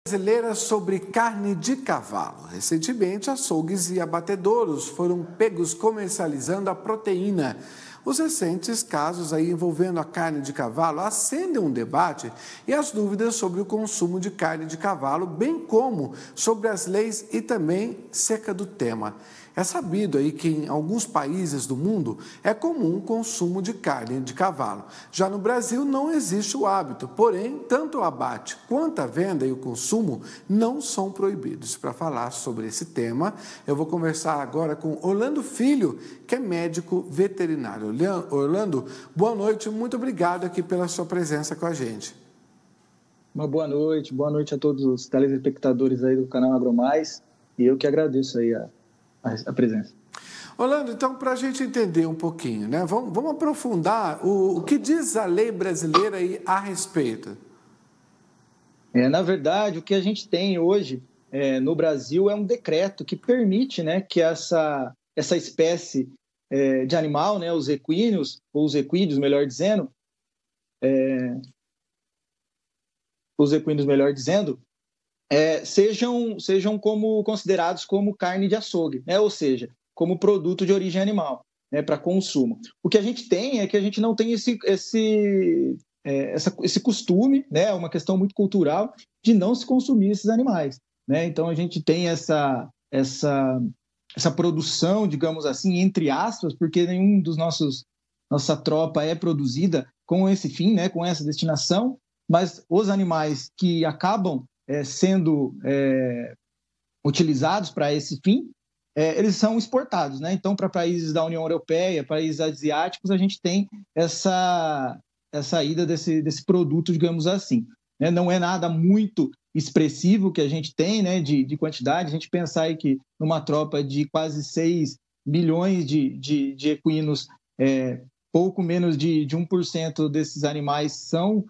Brasileira sobre carne de cavalo. Recentemente, açougues e abatedouros foram pegos comercializando a proteína. Os recentes casos aí envolvendo a carne de cavalo acendem um debate e as dúvidas sobre o consumo de carne de cavalo, bem como sobre as leis e também cerca do tema. É sabido aí que em alguns países do mundo é comum o consumo de carne de cavalo. Já no Brasil não existe o hábito, porém, tanto o abate quanto a venda e o consumo não são proibidos. Para falar sobre esse tema, eu vou conversar agora com Orlando Filho, que é médico veterinário. Orlando, boa noite, muito obrigado aqui pela sua presença com a gente. Uma boa noite a todos os telespectadores aí do canal AgroMais, e eu que agradeço aí a presença. Orlando, então, para a gente entender um pouquinho, né? Vamos aprofundar o que diz a lei brasileira aí a respeito. Na verdade, o que a gente tem hoje no Brasil é um decreto que permite, né, que essa espécie de animal, né, os equinos, ou os equídeos, melhor dizendo, sejam considerados como carne de açougue, né? Ou seja, como produto de origem animal, né, para consumo. O que a gente tem é que a gente não tem esse costume, né, uma questão muito cultural, de não se consumir esses animais, né? Então a gente tem essa produção, digamos assim, entre aspas, porque nenhum dos nossa tropa é produzida com esse fim, né, com essa destinação, mas os animais que acabam sendo utilizados para esse fim, eles são exportados, né? Então, para países da União Europeia, países asiáticos, a gente tem essa ida desse produto, digamos assim, né? Não é nada muito expressivo que a gente tem, né, de quantidade. A gente pensar aí que numa tropa de quase 6 milhões de equinos, pouco menos de 1% desses animais são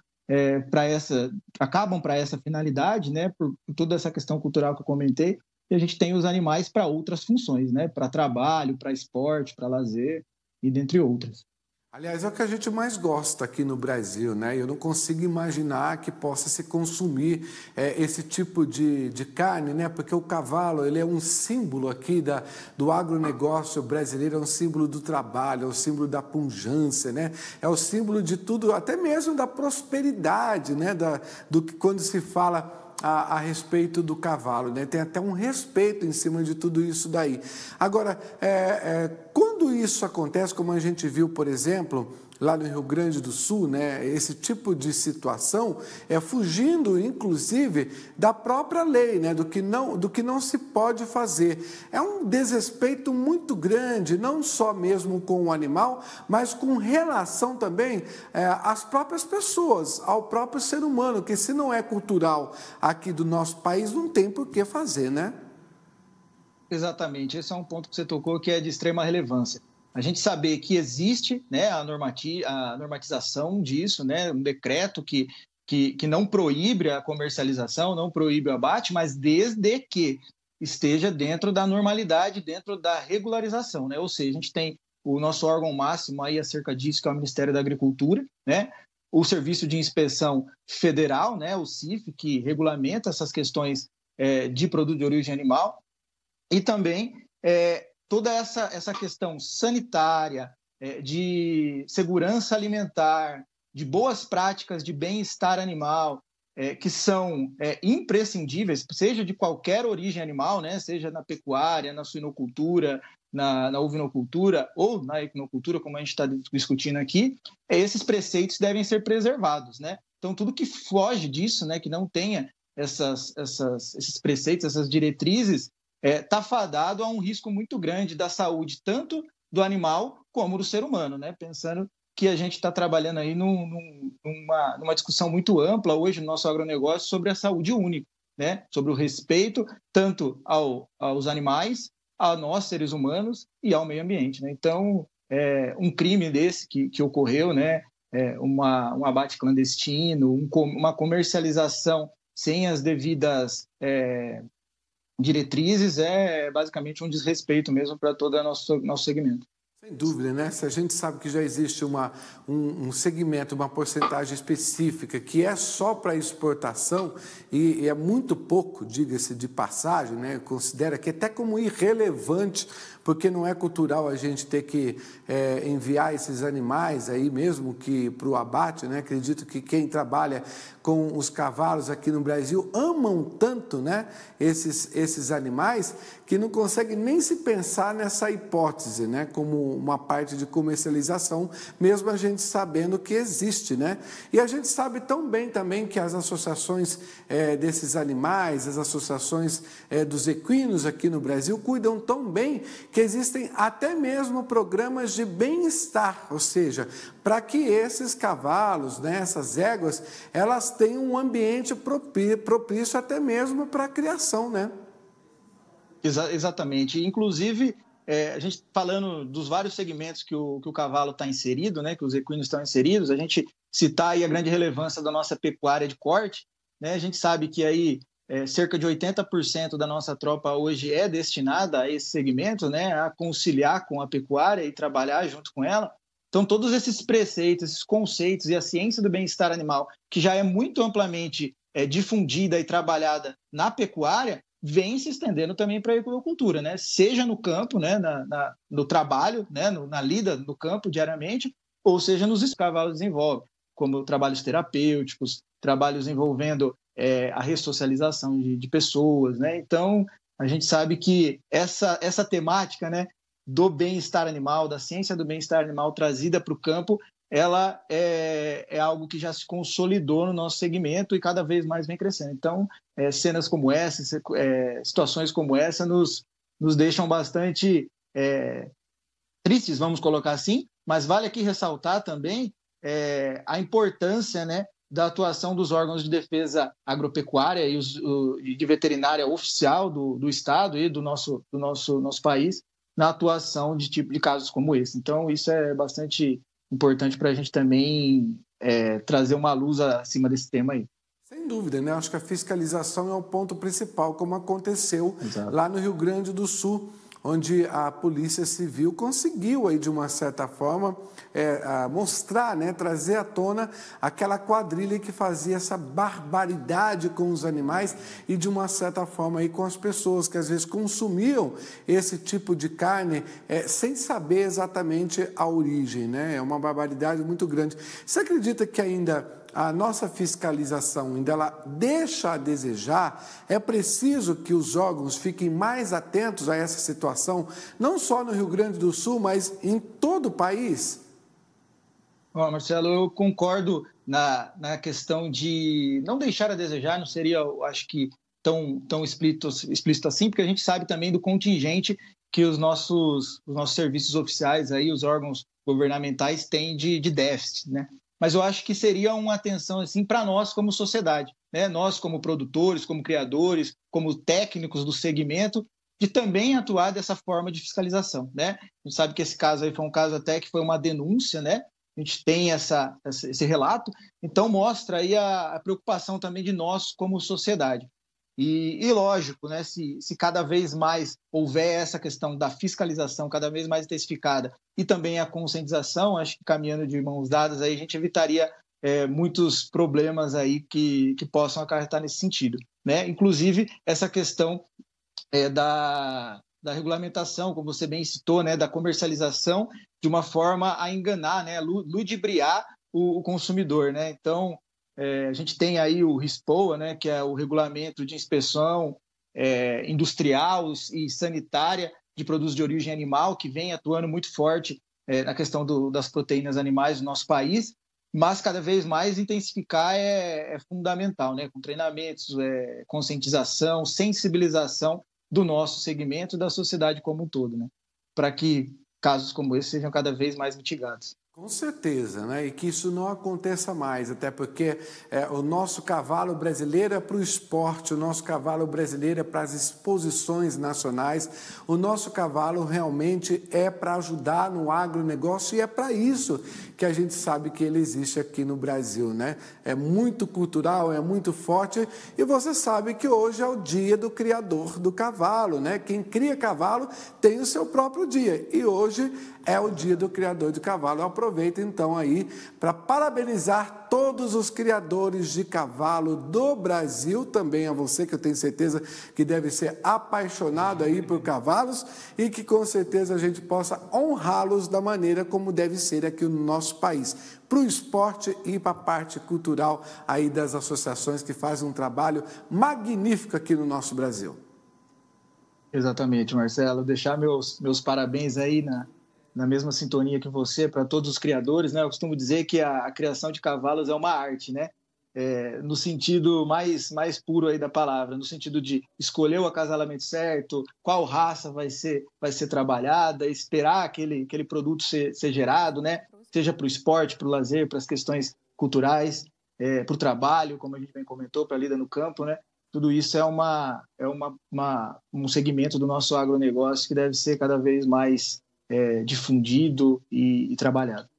acabam para essa finalidade, né, por toda essa questão cultural que eu comentei, e a gente tem os animais para outras funções, né, para trabalho, para esporte, para lazer e dentre outras. Aliás, é o que a gente mais gosta aqui no Brasil, né? Eu não consigo imaginar que possa se consumir esse tipo de carne, né? Porque o cavalo, ele é um símbolo aqui do agronegócio brasileiro, é um símbolo do trabalho, é um símbolo da pujança, né? É o símbolo de tudo, até mesmo da prosperidade, né? Do que quando se fala a respeito do cavalo, né? Tem até um respeito em cima de tudo isso daí. Agora, quando isso acontece, como a gente viu, por exemplo, lá no Rio Grande do Sul, né, esse tipo de situação fugindo, inclusive, da própria lei, né, do que não se pode fazer. É um desrespeito muito grande, não só mesmo com o animal, mas com relação também às próprias pessoas, ao próprio ser humano, que se não é cultural aqui do nosso país, não tem por que fazer, né? Exatamente, esse é um ponto que você tocou que é de extrema relevância. A gente saber que existe, né, a normatização disso, né, um decreto que não proíbe a comercialização, não proíbe o abate, mas desde que esteja dentro da normalidade, dentro da regularização, né? Ou seja, a gente tem o nosso órgão máximo aí acerca disso, que é o Ministério da Agricultura, né? O Serviço de Inspeção Federal, né, o CIF, que regulamenta essas questões de produto de origem animal, e também toda essa questão sanitária, de segurança alimentar, de boas práticas de bem-estar animal, que são imprescindíveis, seja de qualquer origem animal, né, seja na pecuária, na suinocultura, na ovinocultura ou na equinocultura, como a gente está discutindo aqui, esses preceitos devem ser preservados, né? Então, tudo que foge disso, né, que não tenha esses preceitos, essas diretrizes, está fadado a um risco muito grande da saúde, tanto do animal como do ser humano, né? Pensando que a gente está trabalhando aí numa discussão muito ampla hoje no nosso agronegócio sobre a saúde única, né? Sobre o respeito tanto aos animais, a nós, seres humanos, e ao meio ambiente, né? Então, um crime desse que ocorreu, né? Um abate clandestino, uma comercialização sem as devidas diretrizes, é basicamente um desrespeito mesmo para todo nosso segmento. Sem dúvida, né? Se a gente sabe que já existe um segmento, uma porcentagem específica que é só para exportação e é muito pouco, diga-se de passagem, né? Considera que até como irrelevante, porque não é cultural a gente ter que enviar esses animais aí mesmo que para o abate, né? Acredito que quem trabalha com os cavalos aqui no Brasil amam tanto, né? Esses animais que não conseguem nem se pensar nessa hipótese, né? Como uma parte de comercialização, mesmo a gente sabendo que existe, né? E a gente sabe tão bem também que as associações desses animais, as associações dos equinos aqui no Brasil cuidam tão bem que existem até mesmo programas de bem-estar, ou seja, para que esses cavalos, né, essas éguas, elas tenham um ambiente propício até mesmo para a criação, né? Exatamente. Inclusive, a gente falando dos vários segmentos que o cavalo está inserido, né, que os equinos estão inseridos, a gente citar aí a grande relevância da nossa pecuária de corte, né, a gente sabe que aí cerca de 80% da nossa tropa hoje é destinada a esse segmento, né, a conciliar com a pecuária e trabalhar junto com ela. Então, todos esses preceitos, esses conceitos e a ciência do bem-estar animal, que já é muito amplamente difundida e trabalhada na pecuária, vem se estendendo também para a equicultura, né? Seja no campo, né? no trabalho, né? Na lida no campo diariamente, ou seja nos que cavalos desenvolvem, como trabalhos terapêuticos, trabalhos envolvendo a ressocialização de pessoas, né? Então, a gente sabe que essa temática, né, do bem-estar animal, da ciência do bem-estar animal trazida para o campo, ela é algo que já se consolidou no nosso segmento e cada vez mais vem crescendo. Então, cenas como essa, situações como essa nos deixam bastante tristes, vamos colocar assim, mas vale aqui ressaltar também a importância, né, da atuação dos órgãos de defesa agropecuária e de veterinária oficial do Estado e do nosso país na atuação de casos como esse. Então, isso é bastante importante para a gente também trazer uma luz acima desse tema aí. Sem dúvida, né? Acho que a fiscalização é o ponto principal, como aconteceu Exato. lá no Rio Grande do Sul, onde a Polícia Civil conseguiu, aí, de uma certa forma, mostrar, né, trazer à tona aquela quadrilha que fazia essa barbaridade com os animais e, de uma certa forma, aí, com as pessoas que, às vezes, consumiam esse tipo de carne sem saber exatamente a origem, né? É uma barbaridade muito grande. Você acredita que ainda a nossa fiscalização ainda ela deixa a desejar? É preciso que os órgãos fiquem mais atentos a essa situação, não só no Rio Grande do Sul, mas em todo o país? Bom, Marcelo, eu concordo na questão de não deixar a desejar, não seria, eu acho que, tão explícito assim, porque a gente sabe também do contingente que os nossos serviços oficiais, aí, os órgãos governamentais têm de déficit, né? Mas eu acho que seria uma atenção assim para nós como sociedade, né? Nós como produtores, como criadores, como técnicos do segmento, de também atuar dessa forma de fiscalização, né? A gente sabe que esse caso aí foi um caso até que foi uma denúncia, né? A gente tem esse relato, então mostra aí a preocupação também de nós como sociedade. E lógico, né, se cada vez mais houver essa questão da fiscalização cada vez mais intensificada e também a conscientização, acho que caminhando de mãos dadas, aí a gente evitaria muitos problemas aí que possam acarretar nesse sentido, né? Inclusive essa questão da regulamentação, como você bem citou, né, da comercialização de uma forma a enganar, né, ludibriar o consumidor, né? Então, a gente tem aí o RISPOA, né, que é o Regulamento de Inspeção Industrial e Sanitária de Produtos de Origem Animal, que vem atuando muito forte na questão das proteínas animais no nosso país, mas cada vez mais intensificar é fundamental, né, com treinamentos, conscientização, sensibilização do nosso segmento e da sociedade como um todo, né, para que casos como esse sejam cada vez mais mitigados. Com certeza, né? E que isso não aconteça mais, até porque o nosso cavalo brasileiro é para o esporte, o nosso cavalo brasileiro é para as exposições nacionais, o nosso cavalo realmente é para ajudar no agronegócio e é para isso que a gente sabe que ele existe aqui no Brasil, né? É muito cultural, é muito forte e você sabe que hoje é o dia do criador do cavalo, né? Quem cria cavalo tem o seu próprio dia e hoje é o Dia do Criador de Cavalo. Eu aproveito então aí para parabenizar todos os criadores de cavalo do Brasil, também a você que eu tenho certeza que deve ser apaixonado aí por cavalos e que com certeza a gente possa honrá-los da maneira como deve ser aqui no nosso país, para o esporte e para a parte cultural aí das associações que fazem um trabalho magnífico aqui no nosso Brasil. Exatamente, Marcelo. Deixar meus parabéns aí na mesma sintonia que você para todos os criadores, né? Eu costumo dizer que a criação de cavalos é uma arte, né? No sentido mais puro aí da palavra, no sentido de escolher o acasalamento certo, qual raça vai ser trabalhada, esperar aquele produto ser gerado, né? Seja para o esporte, para o lazer, para as questões culturais, para o trabalho, como a gente bem comentou, para a lida no campo, né? Tudo isso é um segmento do nosso agronegócio que deve ser cada vez mais difundido e trabalhado.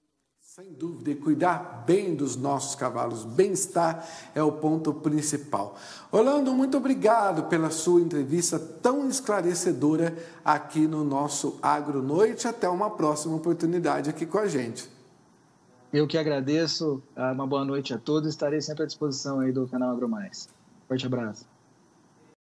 Sem dúvida, e cuidar bem dos nossos cavalos, bem-estar é o ponto principal. Orlando, muito obrigado pela sua entrevista tão esclarecedora aqui no nosso Agronoite. Até uma próxima oportunidade aqui com a gente. Eu que agradeço, uma boa noite a todos, estarei sempre à disposição aí do canal AgroMais. Forte abraço.